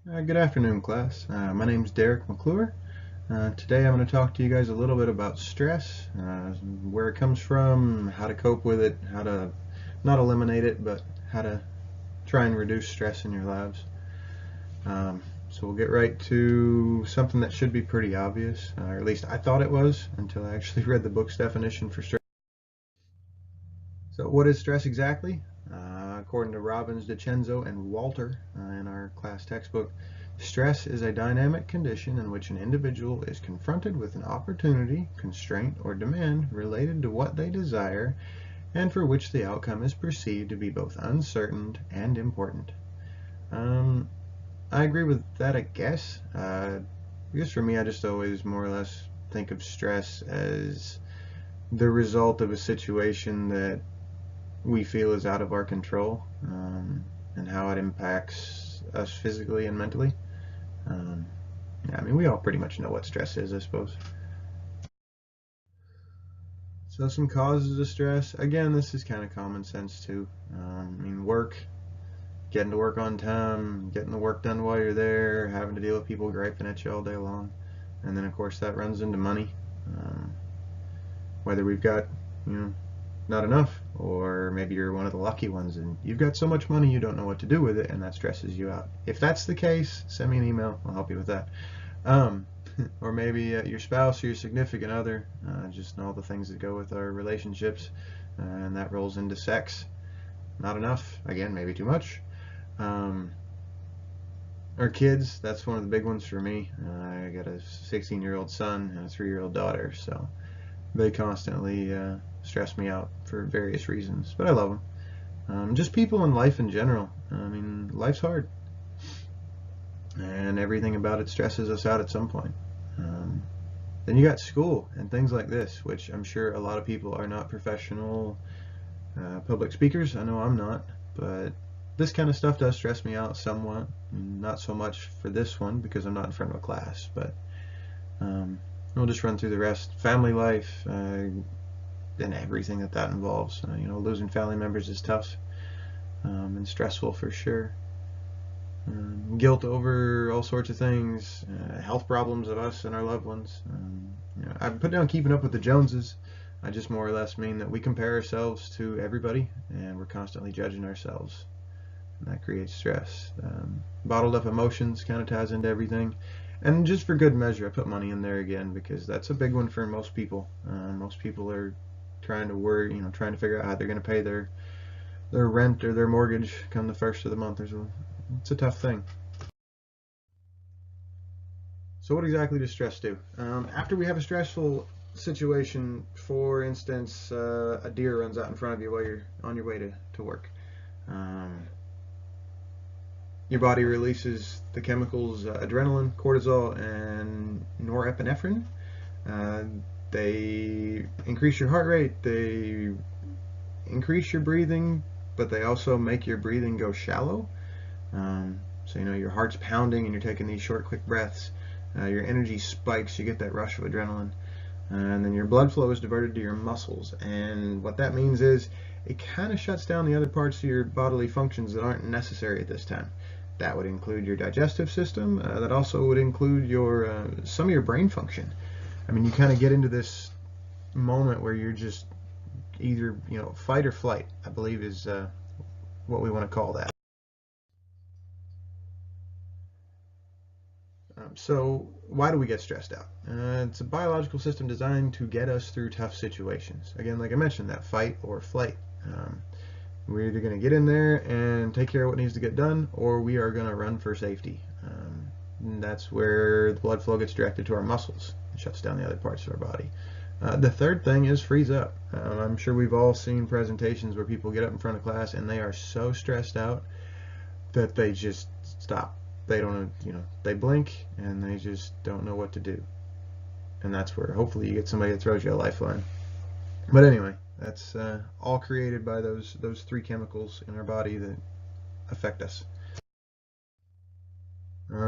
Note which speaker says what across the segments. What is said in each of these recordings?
Speaker 1: Good afternoon, class. My name is Derek McClure. Today I'm going to talk to you guys a little bit about stress, where it comes from, how to cope with it, how to not eliminate it, but how to try and reduce stress in your lives. So we'll get right to something that should be pretty obvious, or at least I thought it was until I actually read the book's definition for stress. So what is stress exactly? According to Robbins, DiCenzo, and Walter in our class textbook, stress is a dynamic condition in which an individual is confronted with an opportunity, constraint, or demand related to what they desire and for which the outcome is perceived to be both uncertain and important. I agree with that, I guess. I guess for me, I just always more or less think of stress as the result of a situation that we feel is out of our control, and how it impacts us physically and mentally. Yeah, I mean, we all pretty much know what stress is, I suppose. So some causes of stress. Again, this is kind of common sense too. I mean, work, getting to work on time, getting the work done while you're there, having to deal with people griping at you all day long. And then, of course, that runs into money. Um, Whether we've got, you know, not enough, or maybe you're one of the lucky ones and you've got so much money you don't know what to do with it and that stresses you out. If that's the case, send me an email, I'll help you with that. um, or maybe your spouse or your significant other, just all the things that go with our relationships, and that rolls into sex. Not enough, again, maybe too much. um, our kids, that's one of the big ones for me. I got a 16-year-old son and a 3-year-old daughter, so they constantly stress me out for various reasons, but I love them. Just people in life in general. I mean, life's hard, and everything about it stresses us out at some point. Um, then you got school and things like this, which I'm sure a lot of people are not professional public speakers. I know I'm not, but this kind of stuff does stress me out somewhat. Not so much for this one because I'm not in front of a class, but um, we'll just run through the rest. Family life, and everything that involves. Losing family members is tough, and stressful for sure. Guilt over all sorts of things, health problems of us and our loved ones. I put down keeping up with the Joneses. I just more or less mean that we compare ourselves to everybody and we're constantly judging ourselves. And that creates stress. Bottled up emotions kind of ties into everything. And just for good measure, I put money in there again because that's a big one for most people. Most people are trying to worry, trying to figure out how they're going to pay their rent or their mortgage come the first of the month or so. It's a tough thing. So what exactly does stress do? After we have a stressful situation, for instance, a deer runs out in front of you while you're on your way to work. Um, your body releases the chemicals adrenaline, cortisol, and norepinephrine. Uh, they increase your heart rate, they increase your breathing, but they also make your breathing go shallow. So your heart's pounding and you're taking these short, quick breaths. Your energy spikes, you get that rush of adrenaline, and then your blood flow is diverted to your muscles. And what that means is it kind of shuts down the other parts of your bodily functions that aren't necessary at this time. That would include your digestive system. That also would include your some of your brain function. I mean, you kind of get into this moment where you're just either fight or flight, I believe is what we want to call that. So why do we get stressed out? It's a biological system designed to get us through tough situations. Again, like I mentioned, that fight or flight. We're either going to get in there and take care of what needs to get done, or we are going to run for safety. And that's where the blood flow gets directed to our muscles. It shuts down the other parts of our body. The third thing is freeze up. I'm sure we've all seen presentations where people get up in front of class and they are so stressed out that they just stop. They don't, they blink and they just don't know what to do. And that's where hopefully you get somebody that throws you a lifeline. But anyway, that's all created by those three chemicals in our body that affect us.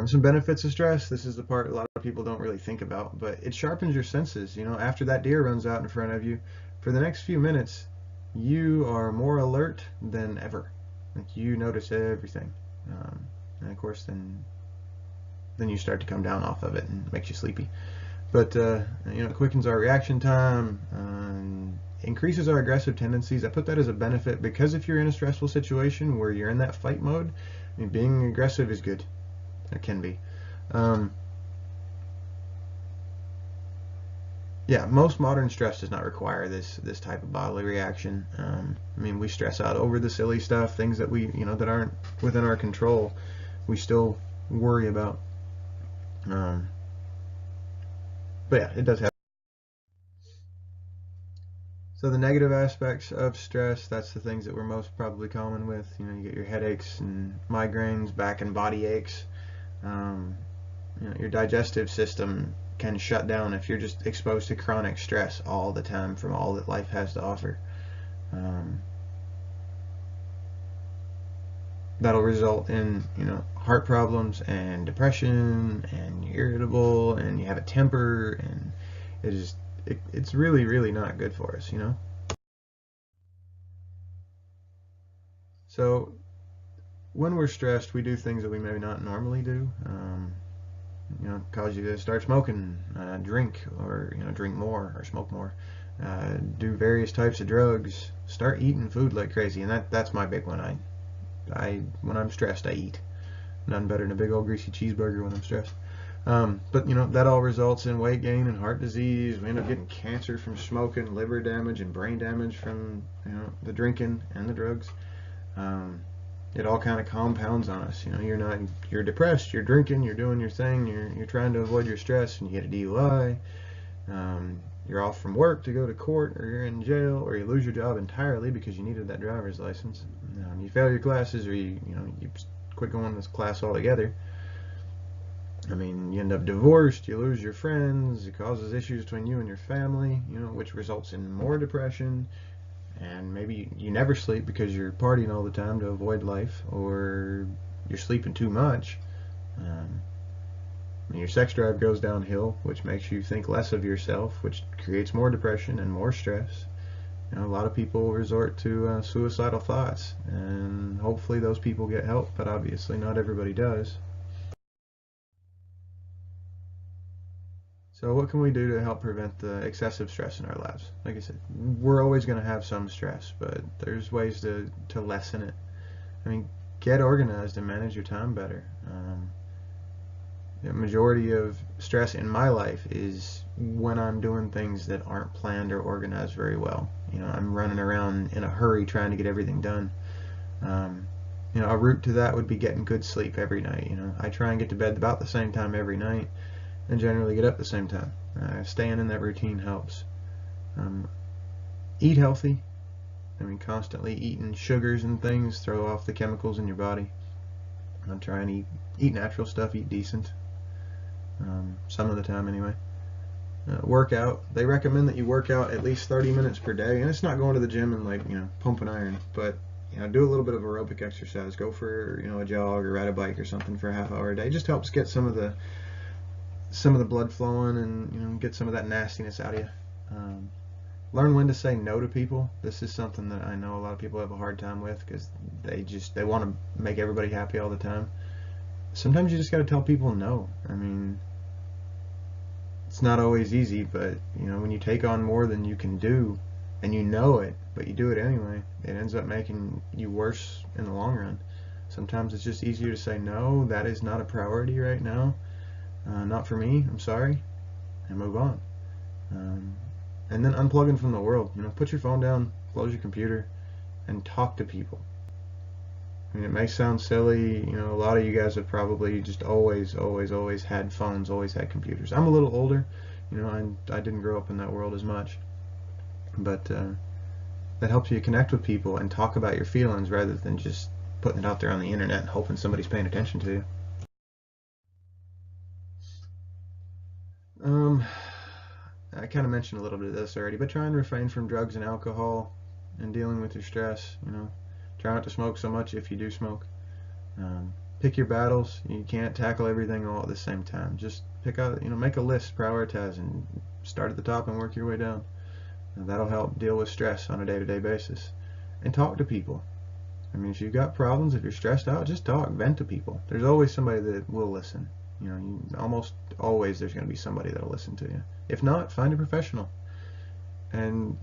Speaker 1: Some benefits of stress. This is the part a lot of people don't really think about, but it sharpens your senses. After that deer runs out in front of you, for the next few minutes, you are more alert than ever. Like you notice everything. And of course, then then you start to come down off of it and makes you sleepy. But it quickens our reaction time, increases our aggressive tendencies. I put that as a benefit because if you're in a stressful situation where you're in that fight mode, I mean, being aggressive is good. It can be. Yeah, most modern stress does not require this type of bodily reaction. I mean, we stress out over the silly stuff, things that we that aren't within our control. We still worry about. But yeah, it does have. So the negative aspects of stress, that's the things that we're most probably common with. You get your headaches and migraines, back and body aches. Your digestive system can shut down if you're just exposed to chronic stress all the time from all that life has to offer. That'll result in heart problems and depression, and you're irritable and you have a temper, and it's really, really not good for us. So when we're stressed, we do things that we maybe not normally do. Cause you to start smoking, drink, or drink more or smoke more, do various types of drugs, start eating food like crazy, and that's my big one. I when I'm stressed, I eat. Nothing better than a big old greasy cheeseburger when I'm stressed. But that all results in weight gain and heart disease. We end up getting cancer from smoking, liver damage, and brain damage from the drinking and the drugs. It all kind of compounds on us. You're depressed, you're drinking, you're doing your thing, you're trying to avoid your stress, and you get a DUI. You're off from work to go to court, or you're in jail, or you lose your job entirely because you needed that driver's license. You fail your classes, or you quit going to this class altogether. I mean, you end up divorced, you lose your friends, it causes issues between you and your family, which results in more depression. And maybe you never sleep because you're partying all the time to avoid life, or you're sleeping too much. Your sex drive goes downhill, which makes you think less of yourself, which creates more depression and more stress. A lot of people resort to suicidal thoughts, and hopefully those people get help, but obviously not everybody does. So what can we do to help prevent the excessive stress in our lives? Like I said, we're always going to have some stress, but there's ways to lessen it. I mean, get organized and manage your time better. The majority of stress in my life is when I'm doing things that aren't planned or organized very well. I'm running around in a hurry trying to get everything done. A route to that would be getting good sleep every night. I try and get to bed about the same time every night, and generally get up at the same time. Staying in that routine helps. Eat healthy. I mean, constantly eating sugars and things throw off the chemicals in your body. Try and eat natural stuff, eat decent. Some of the time anyway. Work out. They recommend that you work out at least 30 minutes per day, and it's not going to the gym and pump an iron, but do a little bit of aerobic exercise. Go for a jog or ride a bike or something for a half hour a day. It just helps get some of the blood flowing, and get some of that nastiness out of you. Learn when to say no to people. This is something that I know a lot of people have a hard time with because they want to make everybody happy all the time. Sometimes you just got to tell people no. I mean, it's not always easy, but when you take on more than you can do, and you know it, but you do it anyway, it ends up making you worse in the long run. Sometimes it's just easier to say no. That is not a priority right now. Not for me. I'm sorry, and move on. And then unplugging from the world. Put your phone down, close your computer, and talk to people. I mean, it may sound silly. A lot of you guys have probably just always had phones, always had computers. I'm a little older. I didn't grow up in that world as much, but that helps you connect with people and talk about your feelings rather than just putting it out there on the internet and hoping somebody's paying attention to you. I kind of mentioned a little bit of this already, but try and refrain from drugs and alcohol and dealing with your stress. Try not to smoke so much if you do smoke. Pick your battles. You can't tackle everything all at the same time. Just pick out, make a list, prioritize, and start at the top and work your way down. That'll help deal with stress on a day-to-day basis. And talk to people. I mean, if you've got problems, if you're stressed out, just talk, vent to people. There's always somebody that will listen. almost always there's going to be somebody that'll listen to you. If not, find a professional. And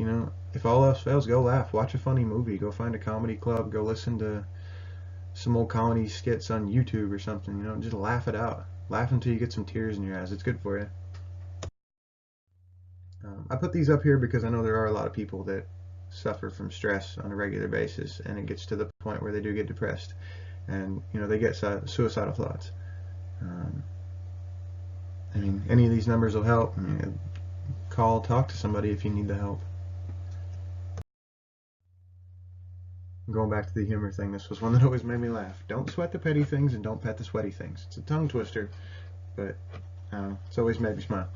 Speaker 1: if all else fails, go laugh. Watch a funny movie. Go find a comedy club. Go listen to some old comedy skits on YouTube or something. Just laugh it out. Laugh until you get some tears in your eyes. It's good for you. I put these up here because I know there are a lot of people that suffer from stress on a regular basis, and it gets to the point where they do get depressed, and they get suicidal thoughts. I mean, any of these numbers will help. Call, talk to somebody if you need the help. Going back to the humor thing, this was one that always made me laugh. Don't sweat the petty things and don't pet the sweaty things. It's a tongue twister, but it's always made me smile.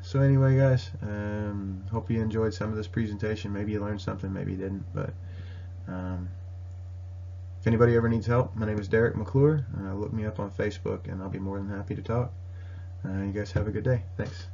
Speaker 1: So anyway, guys, hope you enjoyed some of this presentation. Maybe you learned something, maybe you didn't. But if anybody ever needs help, my name is Derek McClure. Look me up on Facebook, and I'll be more than happy to talk. You guys have a good day. Thanks.